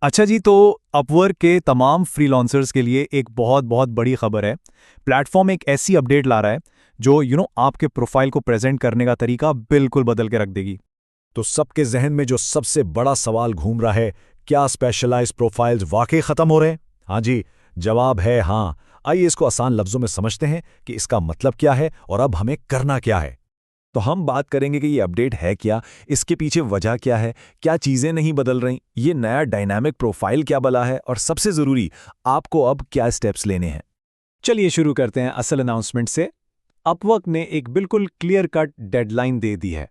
अच्छा जी, तो अपवर्क के तमाम फ्रीलांसर्स के लिए एक बहुत बहुत बड़ी खबर है। प्लेटफॉर्म एक ऐसी अपडेट ला रहा है जो आपके प्रोफाइल को प्रेजेंट करने का तरीका बिल्कुल बदल के रख देगी। तो सबके जहन में जो सबसे बड़ा सवाल घूम रहा है, क्या स्पेशलाइज्ड प्रोफाइल्स वाकई खत्म हो रहे हैं? हाँ जी, जवाब है हाँ। आइए इसको आसान लफ्जों में समझते हैं कि इसका मतलब क्या है और अब हमें करना क्या है। तो हम बात करेंगे कि ये अपडेट है क्या, इसके पीछे वजह क्या है, क्या चीजें नहीं बदल रही, ये नया डायनामिक प्रोफाइल क्या बला है और सबसे जरूरी, आपको अब क्या स्टेप्स लेने हैं। चलिए शुरू करते हैं असल अनाउंसमेंट से। अपवर्क ने एक बिल्कुल क्लियर कट डेडलाइन दे दी है।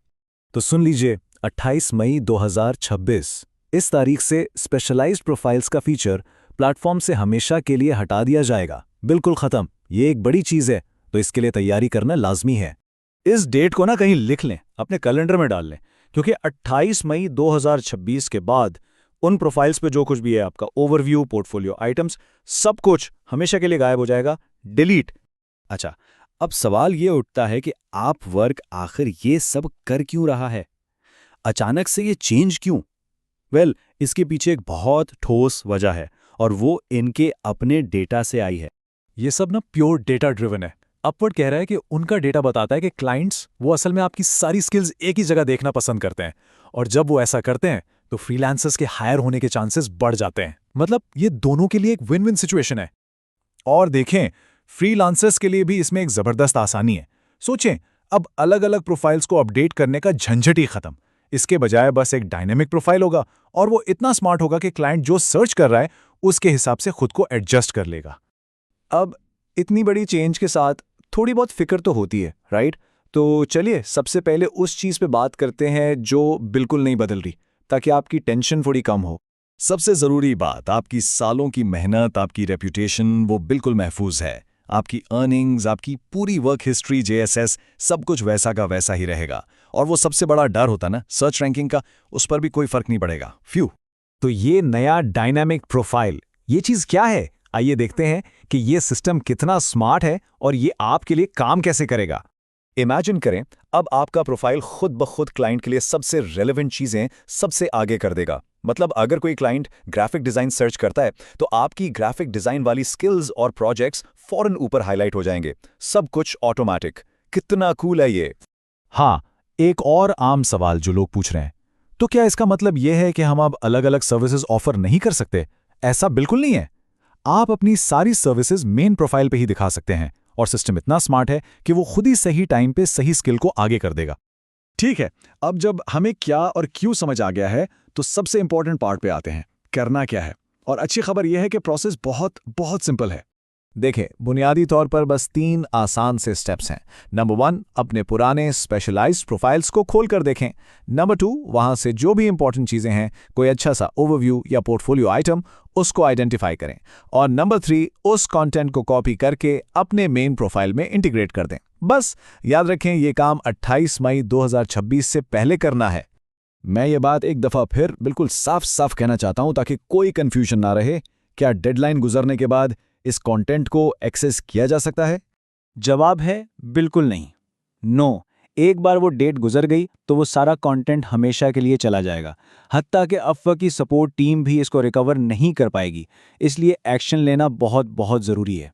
तो सुन लीजिए, 28 मई 2026 इस तारीख से स्पेशलाइज्ड प्रोफाइल्स का फीचर प्लेटफॉर्म से हमेशा के लिए हटा दिया जाएगा। बिल्कुल खत्म। ये एक बड़ी चीज है, तो इसके लिए तैयारी करना लाजमी है। इस डेट को ना कहीं लिख लें, अपने कैलेंडर में डाल लें, क्योंकि 28 मई 2026 के बाद उन प्रोफाइल्स पे जो कुछ भी है, आपका ओवरव्यू, पोर्टफोलियो आइटम्स, सब कुछ हमेशा के लिए गायब हो जाएगा। डिलीट। अच्छा, अब सवाल ये उठता है कि आप वर्क आखिर ये सब कर क्यों रहा है? अचानक से ये चेंज क्यों? इसके पीछे एक बहुत ठोस वजह है और वो इनके अपने डेटा से आई है। ये सब ना प्योर डेटा ड्रिवन है। अपवर्ड कह रहा है कि उनका डेटा बताता है कि क्लाइंट्स वो असल में आपकी सारी स्किल्स एक ही जगह देखना पसंद करते हैं, और जब वो ऐसा करते हैं तो फ्रीलांसर्स के हायर होने के चांसेस बढ़ जाते हैं। मतलब ये दोनों के लिए एक विन विन सिचुएशन है। और देखें, फ्रीलांसर्स के लिए भी इसमें एक जबरदस्त आसानी है। सोचें, अब अलग अलग प्रोफाइल्स को अपडेट करने का झंझट ही खत्म। इसके बजाय बस एक डायनेमिक प्रोफाइल होगा, और वो इतना स्मार्ट होगा कि क्लाइंट जो सर्च कर रहा है उसके हिसाब से खुद को एडजस्ट कर लेगा। अब इतनी बड़ी चेंज के साथ थोड़ी बहुत फिक्र तो होती है, राइट? तो चलिए सबसे पहले उस चीज़ पे बात करते हैं जो बिल्कुल नहीं बदल रही, ताकि आपकी टेंशन थोड़ी कम हो। सबसे ज़रूरी बात, आपकी सालों की मेहनत, आपकी रेप्यूटेशन वो बिल्कुल महफूज है। आपकी अर्निंग्स, आपकी पूरी वर्क हिस्ट्री, जेएसएस, सब कुछ वैसा का वैसा ही रहेगा। और वो सबसे बड़ा डर होता ना सर्च रैंकिंग का, उस पर भी कोई फर्क नहीं पड़ेगा। फ्यू। तो ये नया डायनामिक प्रोफाइल, ये चीज़ क्या है? आइए देखते हैं कि ये सिस्टम कितना स्मार्ट है और ये आपके लिए काम कैसे करेगा। इमेजिन करें, अब आपका प्रोफाइल खुद ब खुद क्लाइंट के लिए सबसे रेलेवेंट चीज़ें सबसे आगे कर देगा। मतलब अगर कोई क्लाइंट ग्राफिक डिज़ाइन सर्च करता है, तो आपकी ग्राफिक डिज़ाइन वाली स्किल्स और प्रोजेक्ट्स फौरन ऊपर हाईलाइट हो जाएंगे। सब कुछ ऑटोमैटिक। कितना कूल है ये! हाँ, एक और आम सवाल जो लोग पूछ रहे हैं, तो क्या इसका मतलब यह है कि हम अब अलग-अलग सर्विसेज ऑफर नहीं कर सकते? ऐसा बिल्कुल नहीं है। आप अपनी सारी सर्विसेज मेन प्रोफाइल पे ही दिखा सकते हैं, और सिस्टम इतना स्मार्ट है कि वो खुद ही सही टाइम पे सही स्किल को आगे कर देगा। ठीक है, अब जब हमें क्या और क्यों समझ आ गया है, तो सबसे इंपॉर्टेंट पार्ट पे आते हैं, करना क्या है। और अच्छी खबर यह है कि प्रोसेस बहुत बहुत सिंपल है। देखें, बुनियादी तौर पर बस 3 आसान से स्टेप्स हैं। नंबर 1, अपने पुराने स्पेशलाइज्ड प्रोफाइल्स को खोल कर देखें। नंबर 2, वहां से जो भी इंपॉर्टेंट चीज़ें हैं, कोई अच्छा सा ओवरव्यू या पोर्टफोलियो आइटम, उसको आइडेंटिफाई करें। और नंबर 3, उस कंटेंट को कॉपी करके अपने मेन प्रोफाइल में इंटीग्रेट कर दें। बस याद रखें, ये काम 28 मई 2026 से पहले करना है। मैं ये बात एक दफ़ा फिर बिल्कुल साफ साफ कहना चाहता हूँ ताकि कोई कन्फ्यूजन ना रहे। क्या डेडलाइन गुजरने के बाद इस कंटेंट को एक्सेस किया जा सकता है? जवाब है बिल्कुल नहीं। नो। एक बार वो डेट गुजर गई तो वो सारा कंटेंट हमेशा के लिए चला जाएगा। हत्ता कि अपवर्क की सपोर्ट टीम भी इसको रिकवर नहीं कर पाएगी। इसलिए एक्शन लेना बहुत बहुत ज़रूरी है।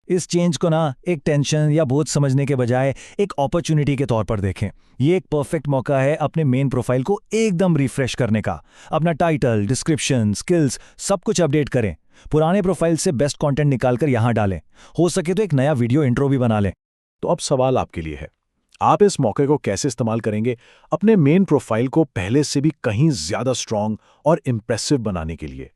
इस चेंज को ना एक टेंशन या बोझ समझने के बजाय एक अपॉर्चुनिटी के तौर पर देखें। ये एक परफेक्ट मौका है अपने मेन प्रोफाइल को एकदम रिफ्रेश करने का। अपना टाइटल, डिस्क्रिप्शन, स्किल्स सब कुछ अपडेट करें। पुराने प्रोफाइल से बेस्ट कंटेंट निकालकर यहाँ डालें। हो सके तो एक नया वीडियो इंट्रो भी बना लें। तो अब सवाल आपके लिए है, आप इस मौके को कैसे इस्तेमाल करेंगे अपने मेन प्रोफाइल को पहले से भी कहीं ज्यादा स्ट्रांग और इंप्रेसिव बनाने के लिए?